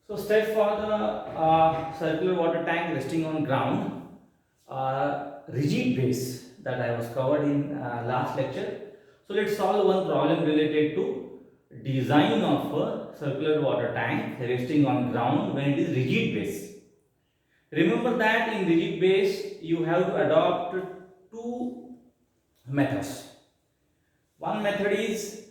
So step for the circular water tank resting on ground, rigid base that I was covered in last lecture. So let's solve one problem related to design of a circular water tank resting on ground when it is rigid base. Remember that in rigid base you have to adopt two methods. One method is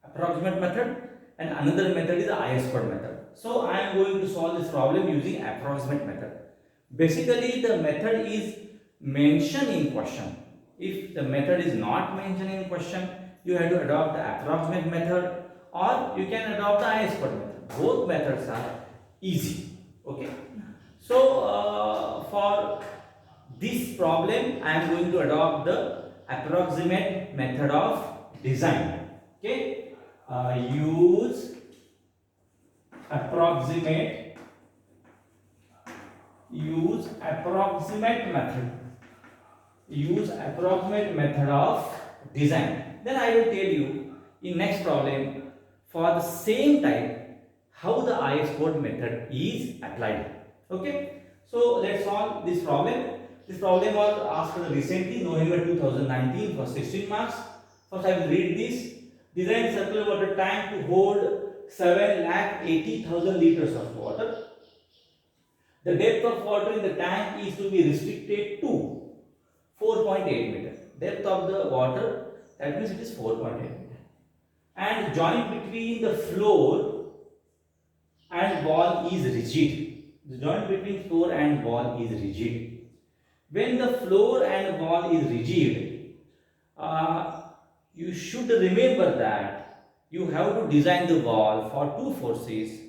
approximate method and another method is IS-code method. So I am going to solve this problem using approximate method. Basically the method is mentioned in question. If the method is not mentioned in question, you have to adopt the approximate method or you can adopt the IS-code method. Both methods are easy. Okay. So for this problem I am going to adopt the approximate method of design. Okay. Use approximate method. Use approximate method of design. Then I will tell you in next problem for the same type how the IS-code method is applied. Okay. So let's solve this problem. This problem was asked recently, November 2019, for 16 marks. First I will read this. Design circular water tank to hold 7,80,000 liters of water. The depth of water in the tank is to be restricted to 4.8 meter. Depth of the water, that means it is 4.8 meter. And joint between the floor and wall is rigid. The joint between floor and wall is rigid. When the floor and wall is rigid, you should remember that you have to design the wall for two forces.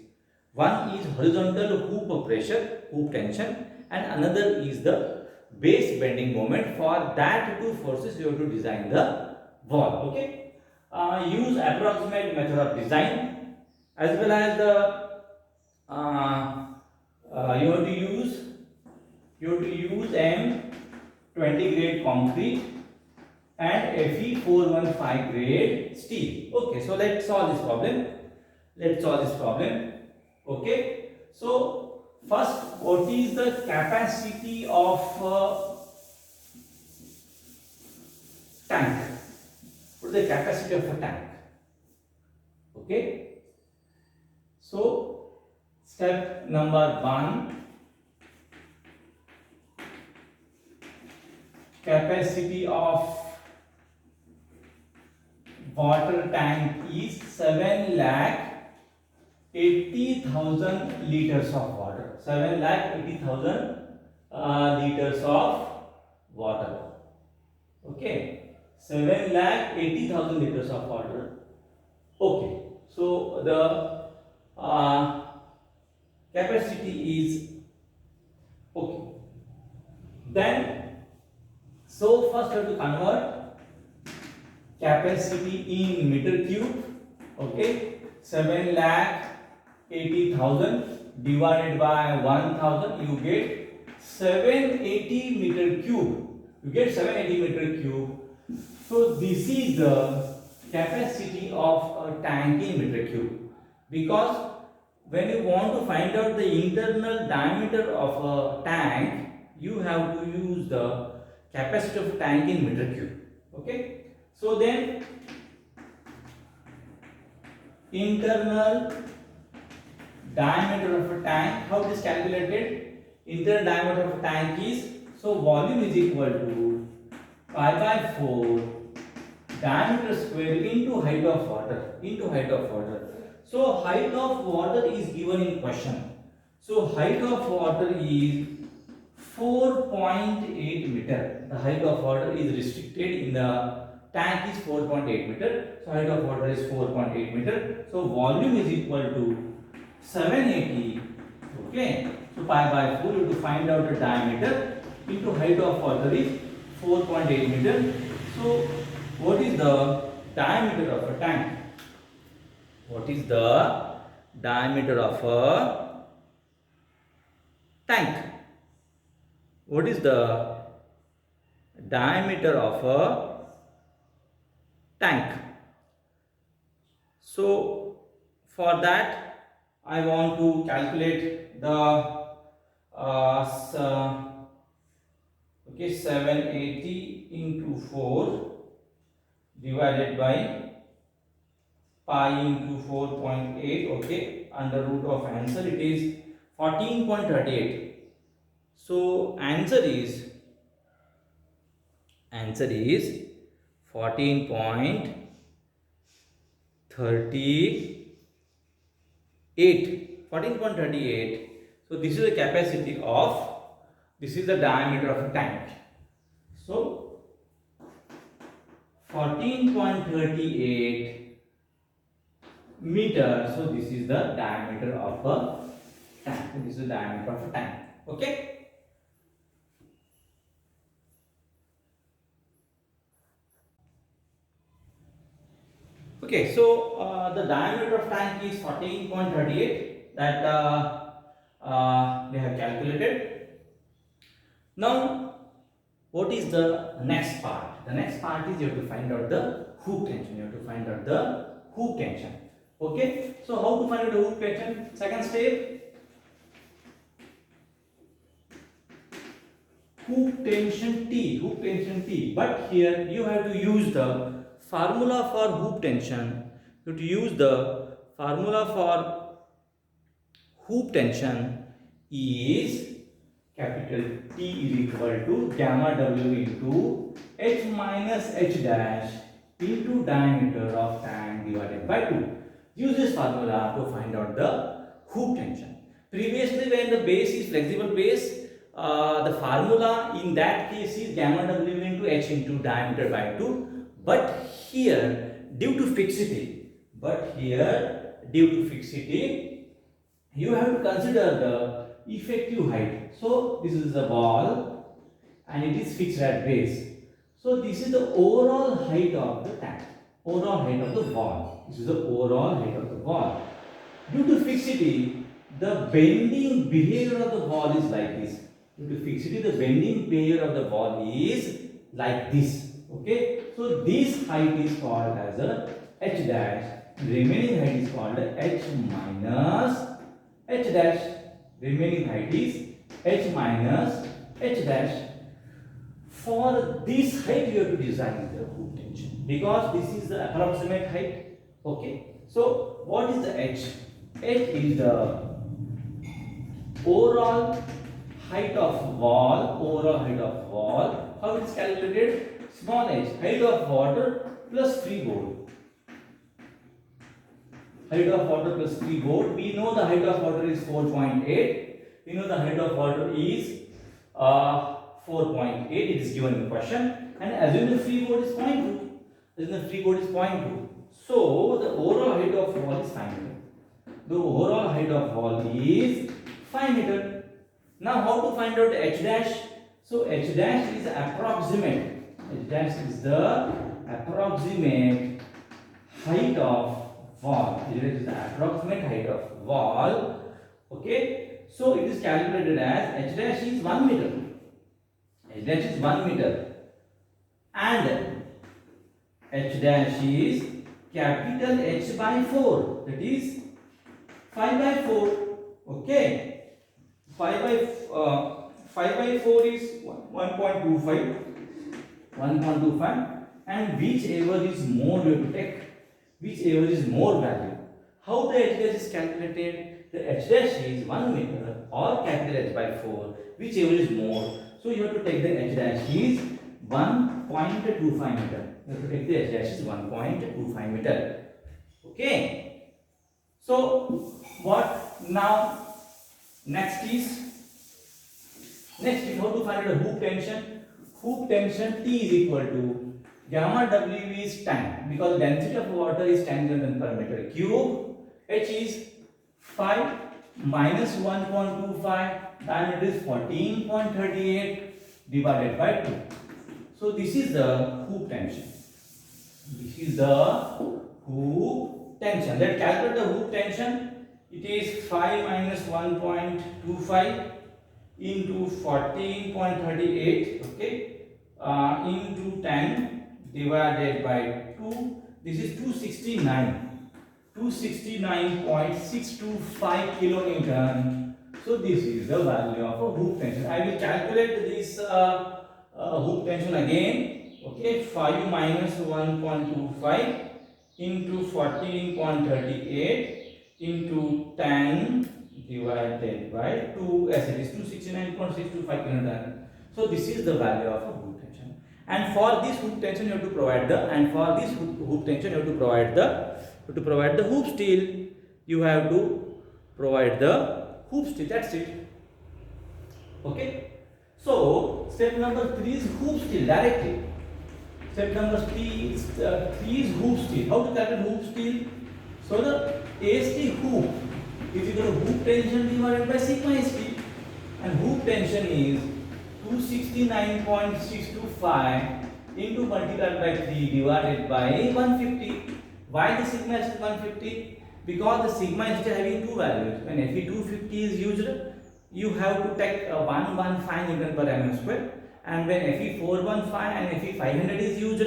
One is horizontal hoop pressure, hoop tension, and another is the base bending moment. For that two forces, you have to design the wall. Okay. Use approximate method of design as well as the you have to use M20 grade concrete and Fe415 grade steel. Okay, so let's solve this problem. Okay, so first, what is the capacity of tank? What is the capacity of a tank? Okay, so step number 1, capacity of water tank is 7,80,000 liters of water. 7,80,000 liters of water. Okay, 7,80,000 liters of water. Okay, so the capacity is okay. Then, so first we have to convert capacity in meter cube. Okay, 7,80,000 divided by 1,000, you get 780 meter cube. You get 780 meter cube. So this is the capacity of a tank in meter cube. Because when you want to find out the internal diameter of a tank, you have to use the capacity of a tank in meter cube. Okay. So then internal diameter of a tank, how it is calculated? Internal diameter of a tank is, so volume is equal to pi by 4 diameter square into height of water, So height of water is given in question. So height of water is 4.8 meter. The height of water is restricted in the tank is 4.8 meter. So height of water is 4.8 meter. So volume is equal to 780. Okay. So pi by 4, you have to find out the diameter into height of water is 4.8 meter. So what is the diameter of a tank? What is the diameter of a tank? What is the diameter of a tank? So for that I want to calculate the okay, 780 into 4 divided by pi into 4.8. Okay, under root of answer it is 14.38. So answer is 14.38. 14.38. So this is the capacity of, this is the diameter of a tank. So 14.38 meter. So this is the diameter of a tank. This is the diameter of a tank. Okay. Okay, so the diameter of tank is 14.38 that they have calculated. Now, what is the next part? The next part is you have to find out the hoop tension. You have to find out the hoop tension. Okay, so how to find out the hoop tension? Second step, hoop tension T. Hoop tension T. But here you have to use the formula for hoop tension. You have to use the formula for hoop tension is capital T is equal to gamma W into H minus H dash into diameter of tank divided by 2. Use this formula to find out the hoop tension. Previously, when the base is flexible base, the formula in that case is gamma W into H into diameter by 2. But here, due to fixity, you have to consider the effective height. So this is the wall and it is fixed at base. So this is the overall height of the tank, overall height of the wall. This is the overall height of the wall. Due to fixity, the bending behavior of the wall is like this. Due to fixity, the bending behavior of the wall is like this. Okay, so this height is called as a H dash. Remaining height is called H minus H dash. Remaining height is H minus H dash. For this height, you have to design the hoop tension because this is the approximate height. Okay, so what is the H? H is the overall height of wall. Overall height of wall. How it is calculated? Small h, height of water plus freeboard. Height of water plus freeboard. We know the height of water is 4.8. We know the height of water is 4.8. It is given in the question. And assume the freeboard is 0.2. Assume the freeboard is 0.2. So the overall height of wall is 5 meter. The overall height of wall is 5 meter. Now how to find out the h dash? So h dash is approximate. H dash is the approximate height of wall. It is the approximate height of wall. Okay. So it is calculated as h dash is 1 meter. H dash is 1 meter. And h dash is capital H by 4. That is 5 by 4. Okay. 5 by 4 is 1.25. 1.25, and whichever is more you have to take, whichever is more value. How the h dash is calculated? The h dash is 1 meter or capital H by 4, whichever is more. So you have to take the h dash is 1.25 meter. You have to take the h dash is 1.25 meter. Okay. So what now? Next is how to find the hoop tension. Hoop tension T is equal to gamma W is tank because density of water is 10 Newton per meter cube. H is 5 minus 1.25, diameter is 14.38 divided by 2. So this is the hoop tension. This is the hoop tension. Let's calculate the hoop tension. It is 5 minus 1.25 into 14.38, okay, into 10 divided by 2. This is 269. 269.625 kilonewton. So this is the value of a hoop tension. I will calculate this hoop tension again. Okay, 5 minus 1.25 into 14.38 into 10 divided by 2, as it is 269.625 kilonewton. So this is the value of a hoop tension. And for this hoop tension you have to provide the, and for this hoop tension you have to provide the, hoop steel. You have to provide the hoop steel. That's it. Okay. So step number 3 is hoop steel directly. Step number 3 is hoop steel. How to calculate hoop steel? So the AST hoop is equal to hoop tension divided by sigma ST, and hoop tension is 269.625 into multiplied by 3 divided by 150. Why the sigma is 150? Because the sigma is having two values. When Fe 250 is used, you have to take 115 Newton per mm square, and when Fe 415 and Fe 500 is used,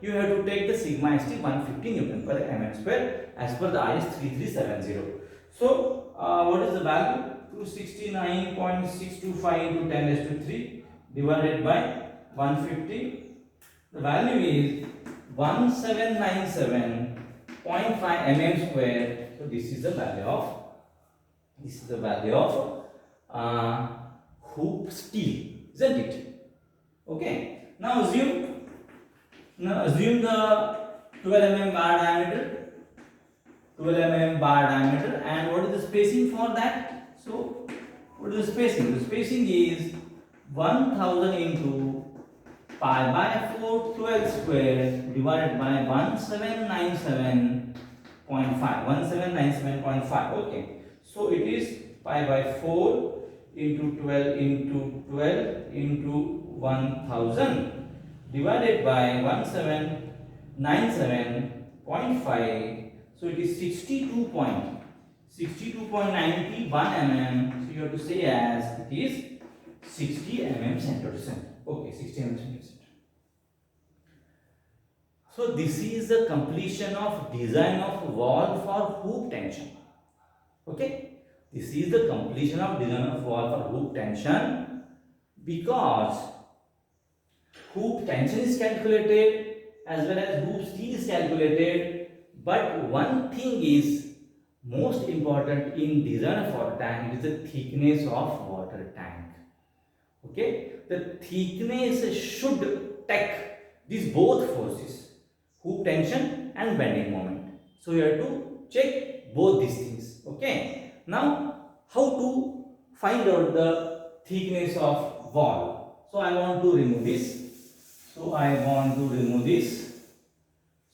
you have to take the sigma st 150 Newton per mm square as per the IS 3370. So what is the value? 269.625 into 10 raised to 3 divided by 150. The value is 1797.5 mm square. So this is the value of hoop steel, isn't it? Okay. Now assume the 12 mm bar diameter. 12 mm bar diameter, and what is the spacing for that? So what is the spacing? The spacing is 1000 into pi by 4 12 square divided by 1797.5. Okay, so it is pi by 4 into 12 into 12 into 1000 divided by 1797.5. So it is 62.91 mm. So you have to say as it is 60 mm center to center. Okay, 60 mm center to center. So this is the completion of design of wall for hoop tension. Okay, this is the completion of design of wall for hoop tension, because hoop tension is calculated as well as hoop steel is calculated. But one thing is most important in design of water tank, it is the thickness of water tank. Okay, the thickness should take these both forces, hoop tension and bending moment. So you have to check both these things. Okay, now how to find out the thickness of wall? So I want to remove this.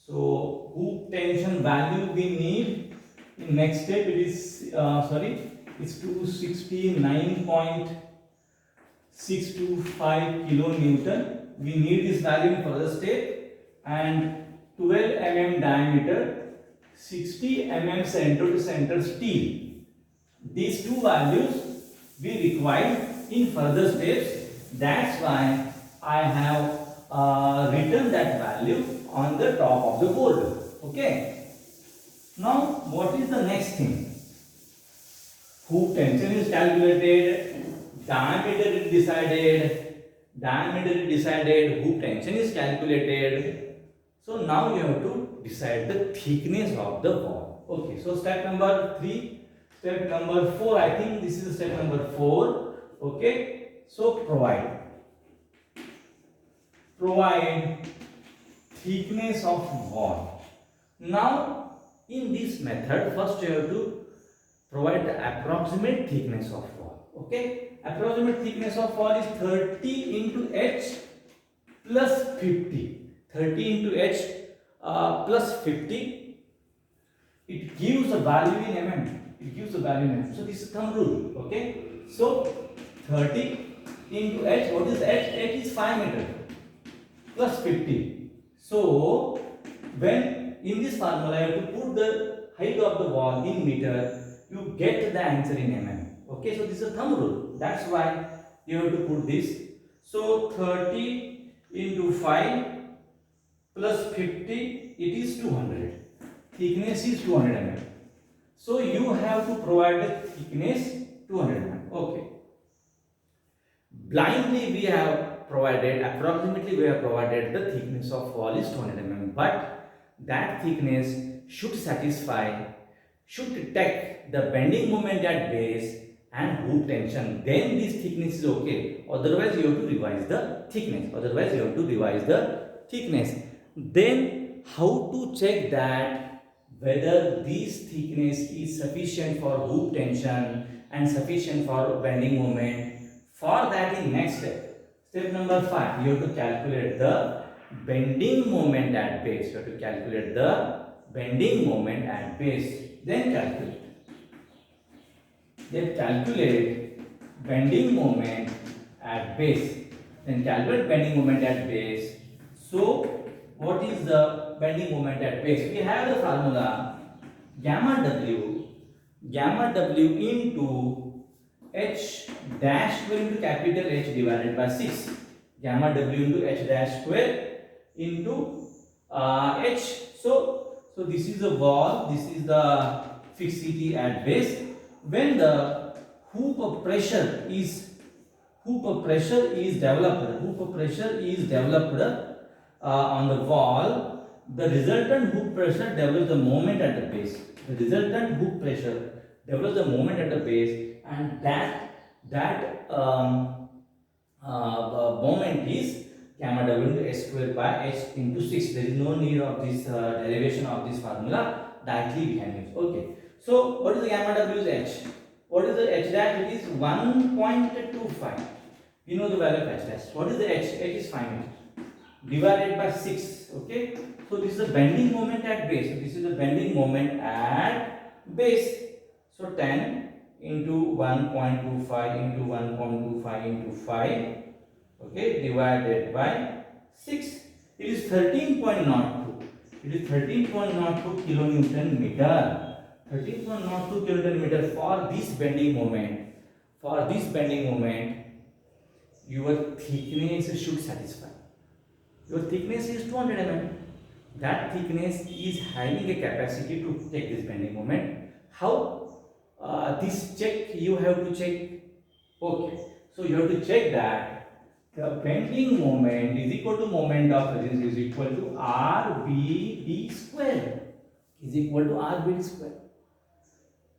So hoop tension value we need in next step, it is it's 269.625 kilonewton. We need this value in further step, and 12 mm diameter, 60 mm center to center steel. These two values we require in further steps. That's why I have written that value on the top of the board. Okay. Now what is the next thing? Hoop tension is calculated, diameter is decided, hoop tension is calculated. So now you have to decide the thickness of the wall. Okay, so step number 3, step number 4, I think this is step number 4. Okay, so provide thickness of wall. Now in this method, first you have to provide the approximate thickness of wall. Okay, approximate thickness of wall is 30 into h plus 50. 30 into h plus 50. It gives a value in mm. So this is thumb rule. Okay, so 30 into h. What is h? H is 5 meter plus 50. So when in this formula you have to put the height of the wall in meter, you get the answer in mm. Okay, so this is a thumb rule. That's why you have to put this. So 30 into 5 plus 50, it is 200. thickness is 200 mm. So you have to provide the thickness 200 mm. Okay. Blindly we have provided, approximately we have provided the thickness of wall is 200 mm, but that thickness should satisfy, should detect the bending moment at base and hoop tension. Then this thickness is okay. Otherwise you have to revise the thickness. Then how to check that whether this thickness is sufficient for hoop tension and sufficient for bending moment? For that, in next step number 5, you have to calculate the bending moment at base. Then calculate bending moment at base. So what is the bending moment at base? We have the formula gamma w into h dash square into capital H divided by 6. Gamma w into h dash square into h. So this is the wall, this is the fixity at base. When the hoop of pressure is developed on the wall, the resultant hoop pressure develops the moment at the base. And that moment is gamma w into h square by h into 6. There is no need of this derivation of this formula. Directly we can use. Okay. So what is the gamma w is h? What is the h dash? It is 1.25. We know the value of h dash. What is the h? H is 5 meters divided by 6. Okay. So this is the bending moment at base. So 10 into 1.25 into 1.25 into 5, okay, divided by 6. It is 13.02. Kilonewton meter. 13.02 kilonewton meter for this bending moment. Your thickness should satisfy. Your thickness is 200 mm. That thickness is having a capacity to take this bending moment. How? This check you have to check. Okay, so you have to check that the bending moment is equal to moment of resistance is equal to RBD square.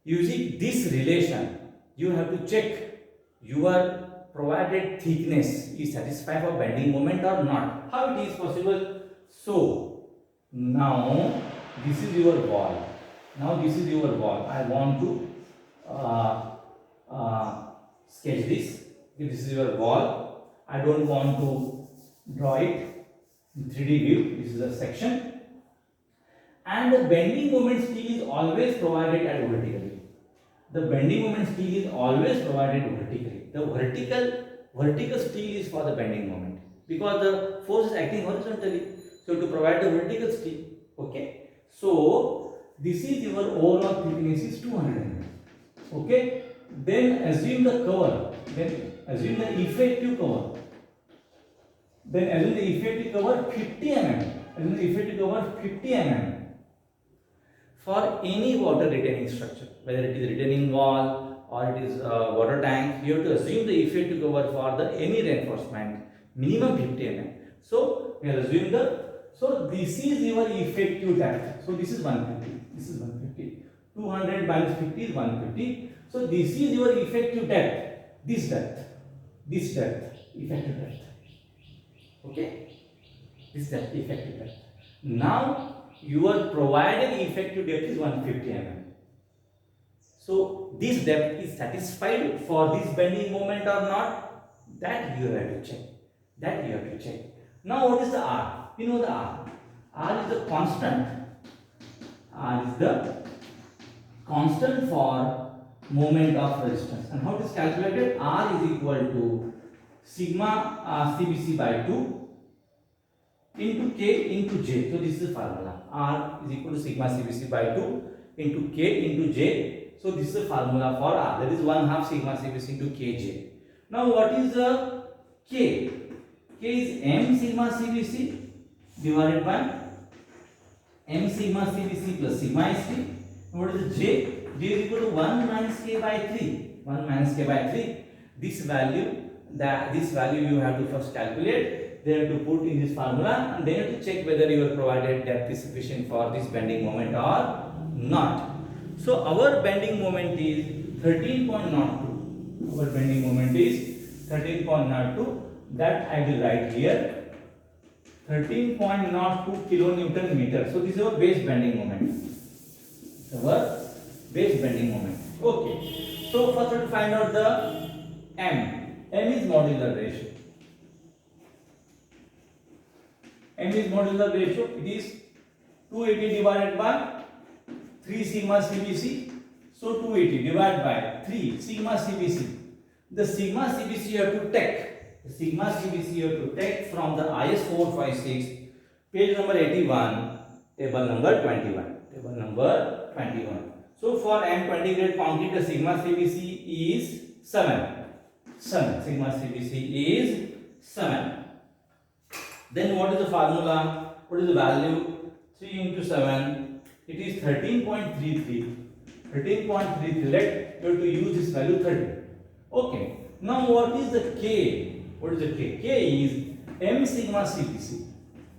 Using this relation, you have to check your provided thickness is satisfied for bending moment or not. How it is possible? So now this is your wall. I want to sketch this. This is your wall. I don't want to draw it in 3D view. This is a section, and the bending moment still is always provided at vertically. The vertical steel is for the bending moment because the force is acting horizontally. So to provide the vertical steel. Okay. So this is your overall thickness is 200 mm. Okay. Then assume the cover. Assume the effective cover 50 mm. For any water retaining structure, whether it is retaining wall or it is water tank, you have to assume the effective cover for the any reinforcement minimum 50 mm. So we are assuming so this is your effective depth. So this is 150. 200 minus 50 is 150. So this is your effective depth. This depth, effective depth. Okay, this depth, effective depth. Now your provided effective depth is 150 mm. So this depth is satisfied for this bending moment or not? That you have to check. Now what is the R? You know the R. R is the constant. For moment of resistance. And how it is calculated? R is equal to sigma CBC by 2 into K into J. So this is the formula. R is equal to sigma CBC by 2 into K into J. So this is the formula for R. That is 1/2 sigma CBC into Kj. Now what is the K? K is M sigma CBC divided by m sigma CBC plus sigma ST. What is J? J is equal to 1 minus k by 3. 1 minus k by 3. This value you have to first calculate. Then to put in this formula, and then to check whether your provided depth is sufficient for this bending moment or not. So our bending moment is 13.02. Our bending moment is 13.02. That I will write here. 13.02 kilonewton meter. So this is our base bending moment. Our base bending moment. Okay. So first we have to find out the M. M is modular ratio. M is modular ratio. It is 280 divided by 3 sigma CBC. So 280 divided by 3 sigma CBC. The sigma CBC you have to take. The sigma CBC you have to take from the IS 456, page number 81, table number 21. Table number 21. So for M20 grade concrete, the sigma CBC is 7. Sigma CBC is 7. Then what is the formula? What is the value? 3 into 7. It is 13.33. 13.33. Let you have to use this value 30. Okay. Now what is the K? What is the K? K is M sigma CBC.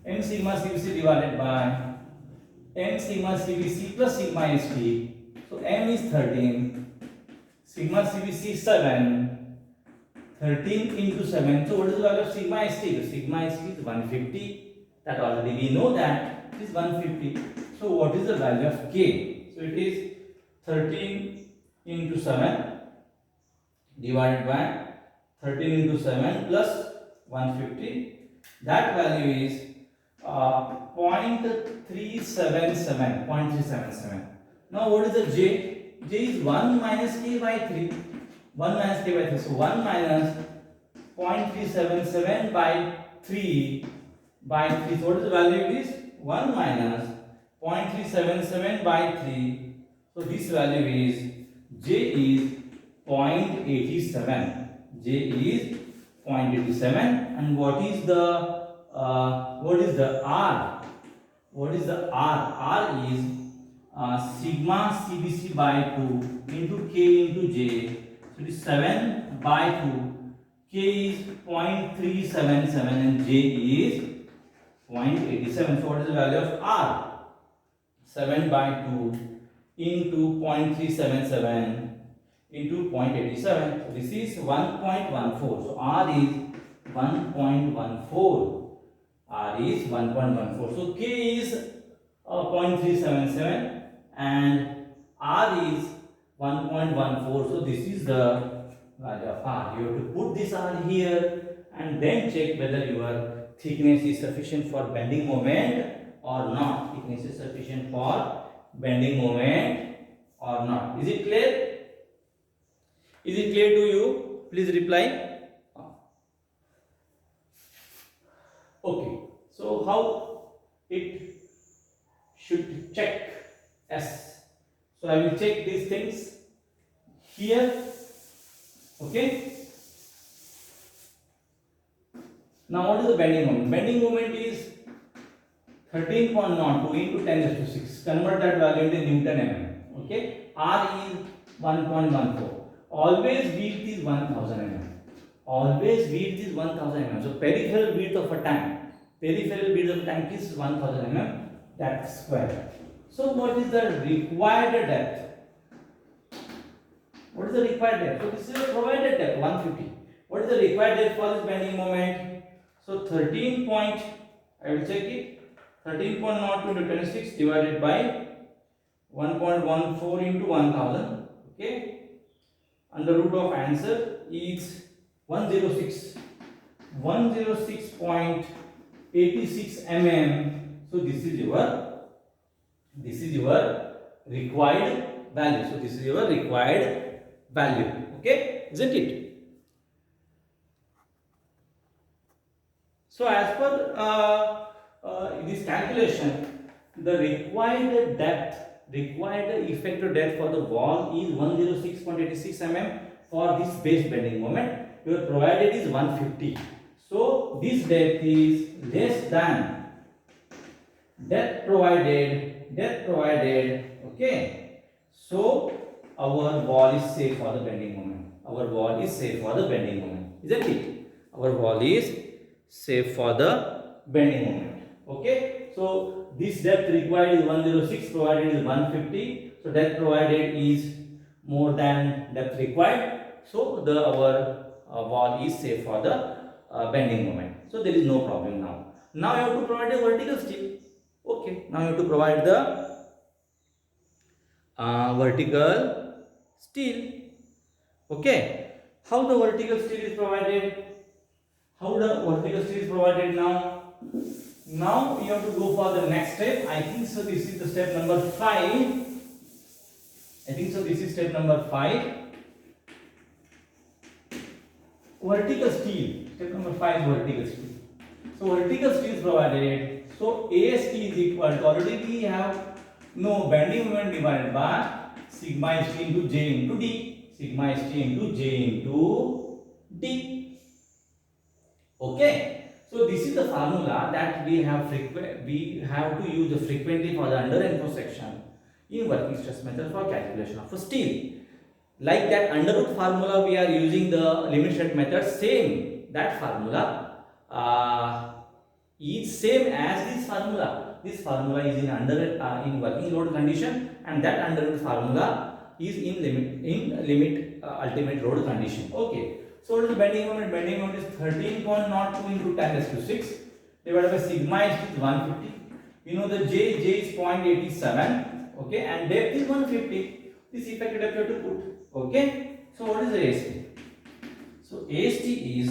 M sigma CBC divided by M sigma CBC plus sigma ST. So M is 13. Sigma CBC is 7. 13 into 7. So what is the value of sigma ST? So sigma ST is 150. That already we know that it is 150. So what is the value of K? So it is 13 into 7 divided by 13 into 7 plus 150. That value is 0.377. 0.377. Now what is the J? J is 1 minus k by 3. 1 minus k by 3. So 1 minus 0.377 by 3 by 3. So what is the value? It is 1 minus 0.377 by 3. So this value is J is 0.87. J is 0.87. And what is the R? What is the R? R is sigma CBC by 2 into K into J. So it is 7 by 2. K is 0.377 and J is 0.87. So what is the value of R? 7 by 2 into 0.377 into 0.87. So this is 1.14. So R is 1.14. R is 1.14. So K is 0.377 and R is 1.14. So this is the value of R. You have to put this R here and then check whether your thickness is sufficient for bending moment or not. Thickness is sufficient for bending moment or not. Is it clear? Is it clear to you? Please reply. Okay. So how it should check S? So I will check these things here. Okay. Now what is the bending moment? Bending moment is 13.02 into 10 raised to 6. Convert that value into Newton mm. Okay. R is 1.14. Always width is 1000 mm. Always width is 1000 mm. So peripheral width of a tank. Peripheral width of a tank is 1000 mm. That's square. So what is the required depth? What is the required depth? So this is the provided depth 150. What is the required depth for this bending moment? So 13 point, I will check it. 13.02 into 26 divided by 1.14 into 1000. Okay. Under root of answer is 106. 106.86 mm. So this is your required value. So this is your required value. Okay, isn't it? So as per this calculation, the required effective depth for the wall is 106.86 mm. For this base bending moment, your provided is 150. So this depth is less than that provided, okay. So our wall is safe for the bending moment. Our wall is safe for the bending moment, isn't it? Our wall is safe for the bending moment. Okay, so this depth required is 106, provided is 150. So depth provided is more than depth required. So the our wall is safe for the bending moment. So there is no problem now. Now you have to provide a vertical steel. Okay, now you have to provide the vertical steel. Okay, how the vertical steel is provided? How the vertical steel is provided now? Now you have to go for the next step. I think so. This is the step number 5. I think so. This is step number 5. Vertical steel. Step number 5 is vertical steel. So vertical steel is provided. So AST is equal to, already we have no bending moment divided by sigma st into j into d. Sigma st into j into d. Okay. So this is the formula that we have to use frequently for the under and cross section in working stress method for calculation of steel. Like that under root formula we are using the limit state method, same that formula is same as this formula. This formula is in working load condition, and that under root formula is in limit ultimate load condition. Okay, so what is the bending moment? Bending moment is 13.02 into 10 raised to 6 divided by sigma is 150. We know the j is 0.87. Okay, and depth is 150. This effective depth you have to put. Okay, so what is the AST? So AST is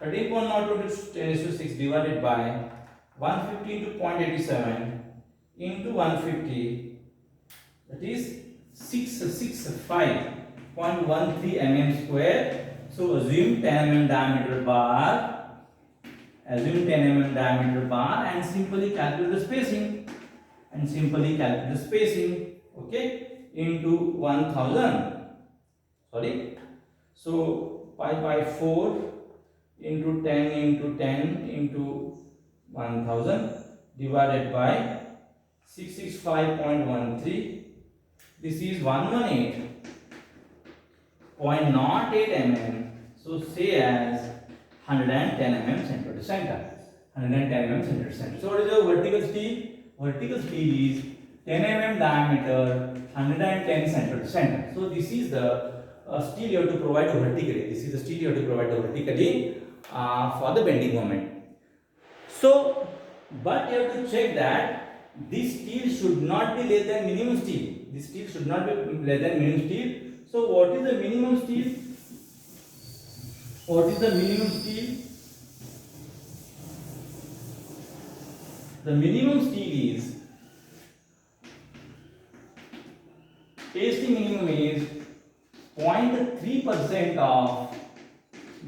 13.02 to 10 raised to 6 divided by 150 into 0.87 into 150, that is 665.13 mm square. So assume 10 mm diameter bar, and simply calculate the spacing, okay, into 1000. So pi by 4 into 10 into 10 into 1000 divided by 665.13. This is 118.08 mm. So say as 110 mm center to center. 110 mm center to center. So what is the vertical steel? Vertical steel is 10 mm diameter, 110 center to center. So this is the steel you have to provide vertically. For the bending moment. So, but you have to check that this steel should not be less than minimum steel. So what is the minimum steel? The minimum steel is AST minimum is 0.3% of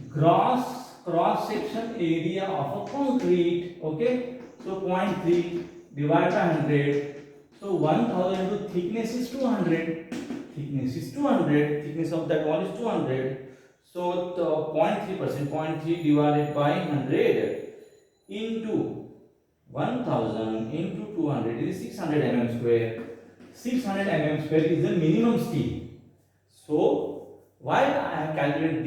gross cross section area of a concrete. Okay, so 0.3 divided by 100. So 1000 into thickness is 200. Thickness of that wall is 200. So the 0.3%, 0.3 divided by 100 into 1000 into 200 is 600 mm square. 600 mm square is the minimum steel. So while I have calculated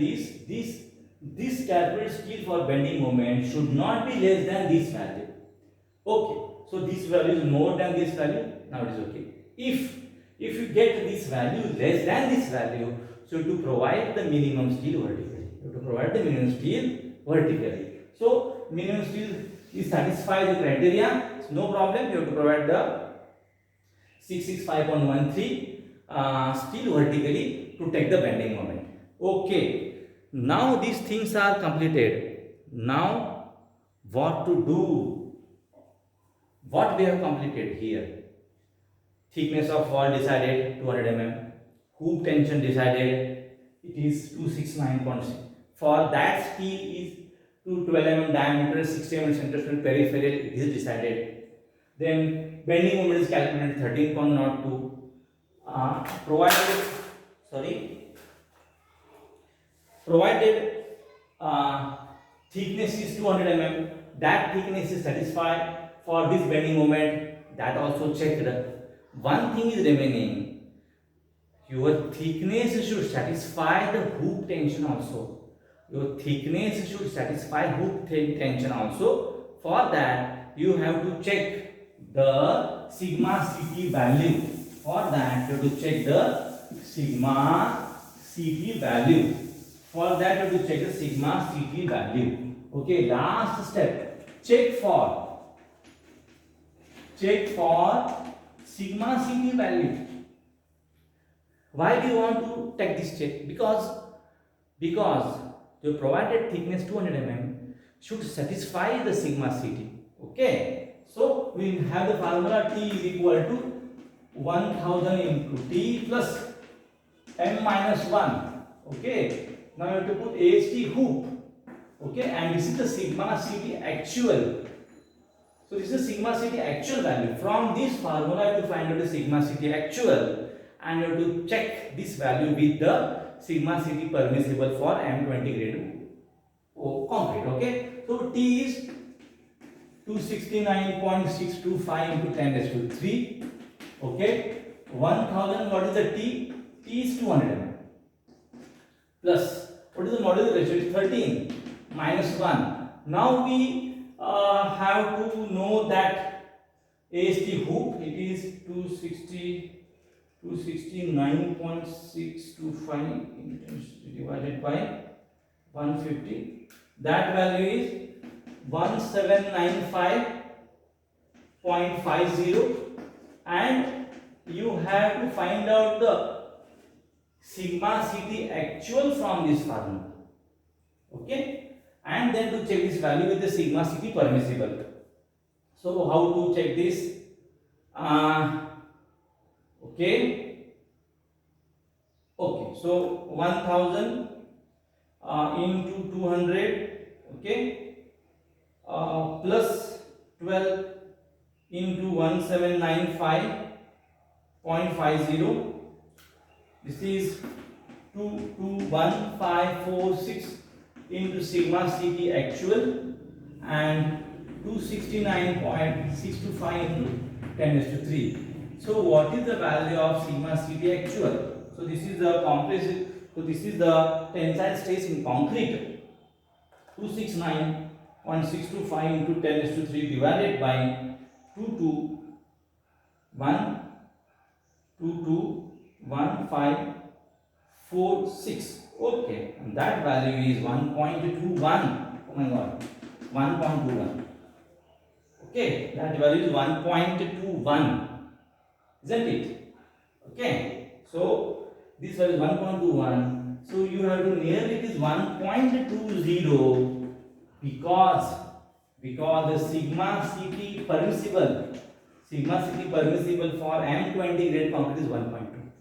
this calculated steel for bending moment should not be less than this value. Okay, so this value is more than this value. Now it is okay. If you get this value less than this value, so to provide the minimum steel vertically. So minimum steel is satisfy the criteria. So no problem. You have to provide the 665.13 steel vertically to take the bending moment. Okay. Now these things are completed. Now what to do? What we have completed here? Thickness of wall decided 200 mm. Hoop tension decided, it is 269.6. For that steel is 12 mm diameter, 60 mm center peripheral, it is decided. Then bending moment is calculated 13.02. Provided thickness is 200 mm. That thickness is satisfied. for this bending moment, that also checked. One thing is remaining, your thickness should satisfy the hoop tension also. Your thickness should satisfy hoop tension also. For that, you have to check the sigma CT value. For that, you have to check the sigma CT value. For that, you have to check the sigma CT value. Okay, last step. Check for sigma CT value. Why do you want to take this check? Because the provided thickness 200 mm should satisfy the sigma CT. Okay, so we have the formula T is equal to 1000 into T plus m minus 1. Okay, now you have to put AST hoop. Okay, and this is the sigma CT actual. So this is sigma CT actual value. From this formula you have to find out the sigma CT actual, and you have to check this value with the sigma CT permissible for M20 grade concrete. Okay, so T is 269.625 into 10 raised to 3. Okay, 1000, what is the T? T is 200 mm. Plus, what is the modular ratio? It is 13 minus 1. Now we have to know that AST hoop, it is 269.625 divided by 150. That value is 1795.50, and you have to find out the sigma CT actual from this formula. Okay, and then to check this value with the sigma CT permissible. So how to check this? Okay, so 1000 into 200, okay, plus 12 into 1795.50. This is 21546 into sigma CT actual, and 269.625 into 10 raised to 3. So what is the value of sigma CT actual? So this is the compressive. So this is the tensile stress in concrete. 269.625 into 10 raised to 3 divided by 221.1546. Okay, and that value is 1.21. Oh my God, 1.21. Okay, that value is 1.21, isn't it? Okay, so this value is 1.21. So you have to near it is 1.20, because the sigma CT permissible for M20 grade concrete is 1.2.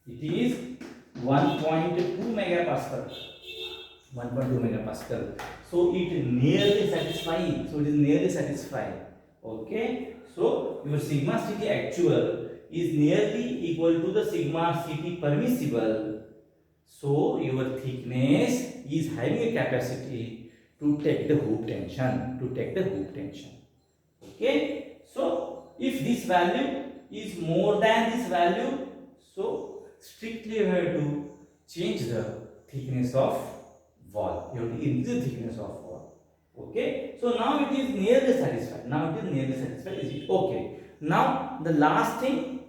It is 1.2 megapascal. 1.2 megapascal. So it is nearly satisfying. Okay. So your sigma CT actual is nearly equal to the sigma CT permissible. So your thickness is having a capacity to take the hoop tension. Okay. So if this value is more than this value, so strictly you have to change the thickness of wall. You have to increase the thickness of wall. Okay. So now it is nearly satisfied. Is it okay? Now the last thing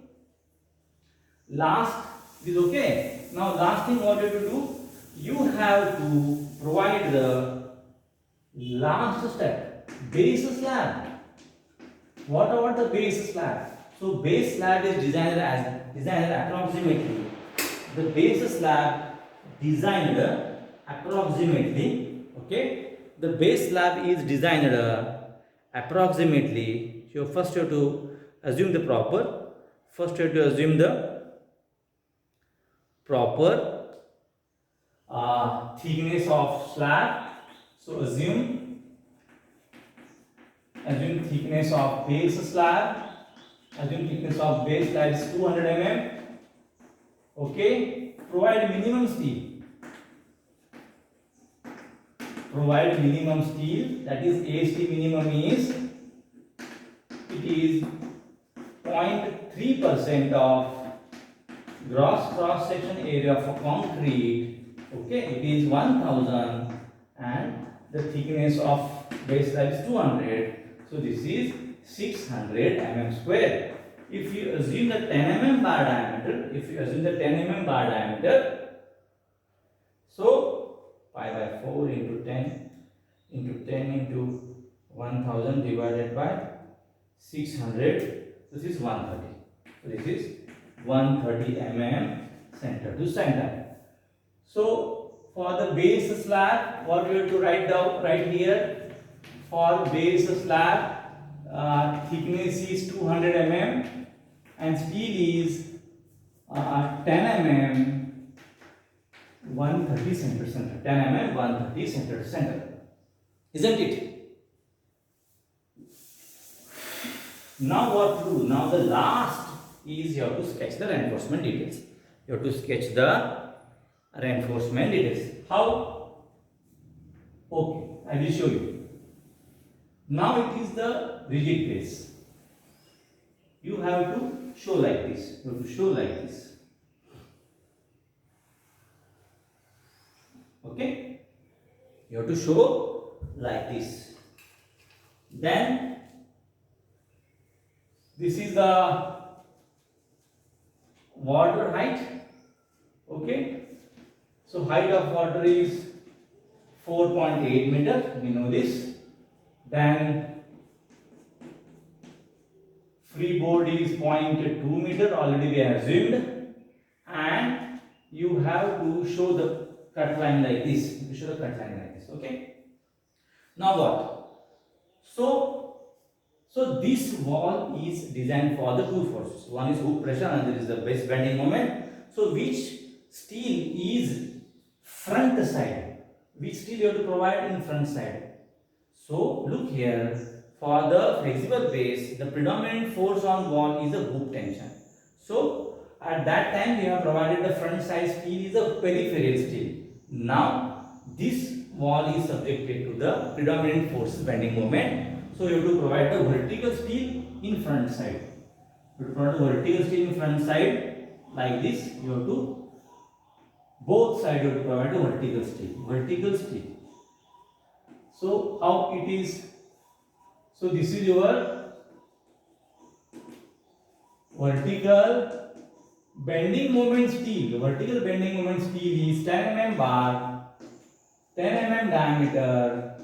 is okay. Now last thing what you have to do? You have to provide the last step, base slab. What about the base slab? So base slab is designed approximately. The base slab designed approximately. Okay, the base slab is designed approximately. So first you have to assume the proper. Thickness of slab. So assume thickness of base slab. Assume thickness of base slab is 200 mm. Okay. Provide minimum steel. That is AST minimum is is 0.3% of gross cross section area for concrete. Okay, it is 1000 and the thickness of base slab is 200. So this is 600 mm square. If you assume the 10 mm bar diameter, so pi by 4 into 10 into 1000 divided by 600. This is 130. So this is 130 mm center to center. So for the base slab, what we have to write down right here? For base slab, thickness is 200 mm and steel is 10 mm 130 center to center. 10 mm 130 center to center. Isn't it? Now what to do? Now the last is you have to sketch the reinforcement details. You have to sketch the reinforcement details. How? Okay, I will show you. Now it is the rigid base. You have to show like this. You have to show like this. Okay? You have to show like this. Then this is the water height. Okay? So height of water is 4.8 meter. We know this. Then freeboard is 0.2 meter. Already we have assumed. And you have to show the cut line like this. You show the cut line like this. Okay? Now what? So this wall is designed for the two forces. One is hook pressure, another is the base bending moment. So which steel is front side? Which steel you have to provide in front side? So look here. For the flexible base, the predominant force on wall is the hook tension. So at that time we have provided the front side steel is a peripheral steel. Now this wall is subjected to the predominant forces bending moment. So you have to provide the vertical steel in front side. You have to provide the vertical steel in front side like this. You have to both sides you have to provide the vertical steel. Vertical steel. So how it is? So this is your vertical bending moment steel. Vertical bending moment steel is 10 mm bar, 10 mm diameter,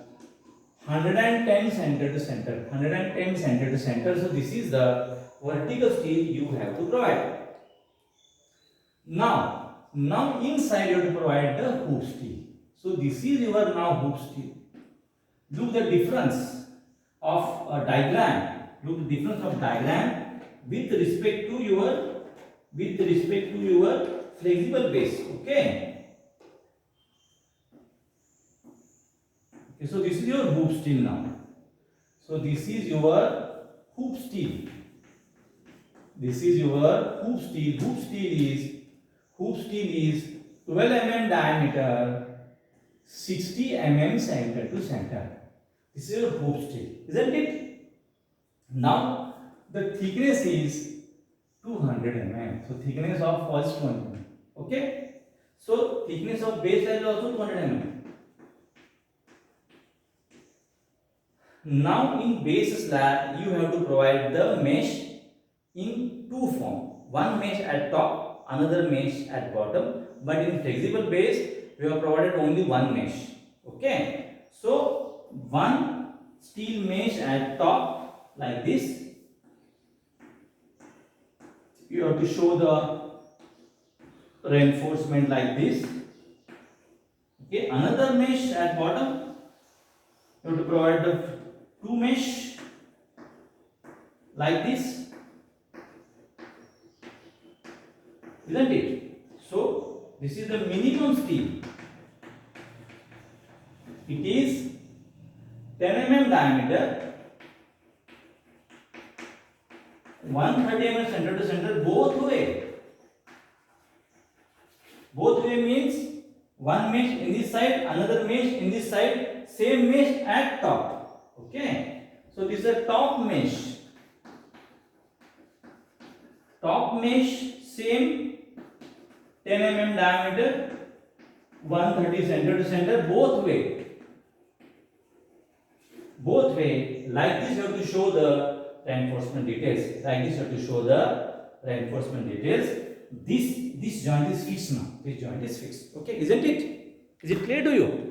110 center to center. 110 center to center. So this is the vertical steel you have to provide. Now inside you have to provide the hoop steel. So this is your now hoop steel. Look the difference of a diagram. Look the difference of diagram with respect to your flexible base. Okay. So this is your hoop steel now. So this is your hoop steel. This is your hoop steel. Hoop steel is 12 mm diameter, 60 mm center to center. This is your hoop steel, isn't it? Now the thickness is 200 mm. So thickness of first one. Okay. So thickness of base is also 200 mm. Now in base slab you have to provide the mesh in two form. One mesh at top, another mesh at bottom. But in flexible base we have provided only one mesh. Okay. So one steel mesh at top like this. You have to show the reinforcement like this. Okay. Another mesh at bottom. You have to provide the two mesh like this, isn't it? So this is the minimum steel. It is 10 mm diameter, 130 mm center to center both way. Both way means one mesh in this side, another mesh in this side, same mesh at top. Okay, so this is a top mesh. top mesh same 10 mm diameter, 130 center to center, both way. Like this you have to show the reinforcement details. Like this you have to show the reinforcement details. This joint is fixed now. This joint is fixed. Okay, isn't it? Is it clear to you?